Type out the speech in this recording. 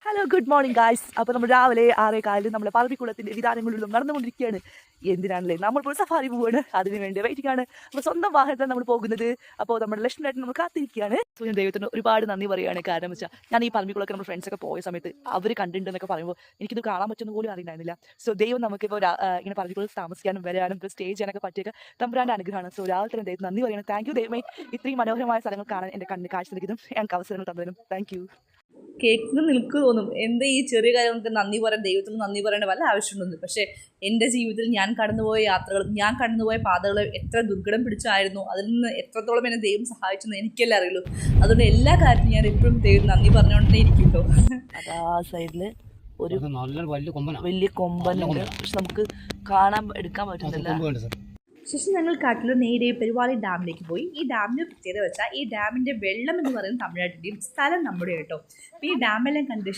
Hello good morning guys. അപ്പോൾ നമ്മൾ രാവിലെ 6:15 നമ്മളെ പറമ്പിക്കുളത്തിൻ്റെ വിധാനങ്ങളിലും നടന്നുകൊണ്ടിരിക്കുകയാണ്. എന്തിനാണല്ലേ നമ്മളിപ്പോൾ സഫാരി പോവുകയാണ്, അതിന് വേണ്ടി വെയിറ്റിംഗ് ആണ്. അപ്പോൾ സ്വന്തം വാഹനത്തിൽ നമ്മൾ പോകുന്നത്. അപ്പോൾ നമ്മുടെ ലക്ഷ്യമായിട്ട് നമ്മൾ കാത്തിരിക്കുകയാണ്. സോ ഞാൻ ദൈവത്തിന് ഒരുപാട് നന്ദി പറയുകയാണ്. കാരണം വെച്ചാൽ ഞാൻ ഈ പറമ്പിക്കുളമൊക്കെ നമ്മുടെ ഫ്രണ്ട്സൊക്കെ പോയ സമയത്ത് അവർ കണ്ടിട്ടുണ്ടെന്നൊക്കെ പറയുമ്പോൾ എനിക്കിത് കാണാൻ പറ്റുന്ന പോലും അറിയുന്നില്ല. സോ ദൈവം നമുക്കിപ്പോൾ ഇങ്ങനെ പറമ്പിക്കുളത്ത് താമസിക്കാനും വരാനും സ്റ്റേ ചെയ്യാനൊക്കെ പറ്റിയൊക്കെ തമ്പുരാൻ്റെ അനുഗ്രഹമാണ്. സോ രാവിലെ തന്നെ ദൈവം നന്ദി പറയണം. താങ്ക് യു ദൈവമേ, ഇത്രയും മനോഹരമായ സ്ഥലങ്ങൾ കാണാൻ എൻ്റെ കണ്ണിന് കാഴ്ച നൽകിയതും ഞങ്ങൾക്ക് അവസരങ്ങൾ തന്നതിനും താങ്ക് യു. കേൾക്കുന്ന നിൽക്ക് തോന്നും എന്താ ഈ ചെറിയ കാര്യങ്ങൾക്ക് നന്ദി പറയാൻ, ദൈവത്തിന് നന്ദി പറയേണ്ട വല്ല ആവശ്യമുണ്ടെന്ന്. പക്ഷേ എൻ്റെ ജീവിതത്തിൽ ഞാൻ കടന്നുപോയ യാത്രകളും ഞാൻ കടന്നുപോയ പാതകളും എത്ര ദുർഘടം പിടിച്ചായിരുന്നു, അതിൽ നിന്ന് എത്രത്തോളം എന്നെ ദൈവം സഹായിച്ചെന്ന് എനിക്കല്ലേ അറിയുള്ളൂ. അതുകൊണ്ട് എല്ലാ കാര്യത്തിലും ഞാൻ എപ്പോഴും ദൈവം നന്ദി പറഞ്ഞുകൊണ്ടേ ഇരിക്കുമല്ലോ. അതാ സൈഡില് ഒരു വലിയ കൊമ്പനുണ്ട്, പക്ഷെ നമുക്ക് എടുക്കാൻ പറ്റുന്നില്ല. ശേഷം ഞങ്ങൾ കാട്ടിൽ നേരെ പെരുവാളി ഡാമിലേക്ക് പോയി. ഈ ഡാമിൻ്റെ പ്രത്യേകത വെച്ചാൽ ഈ ഡാമിൻ്റെ വെള്ളം എന്ന് പറയുന്നത് തമിഴ്നാട്ടിൻ്റെയും സ്ഥലം നമ്മുടെ കേട്ടോ. അപ്പോൾ ഈ ഡാമെല്ലാം കണ്ട ശേഷം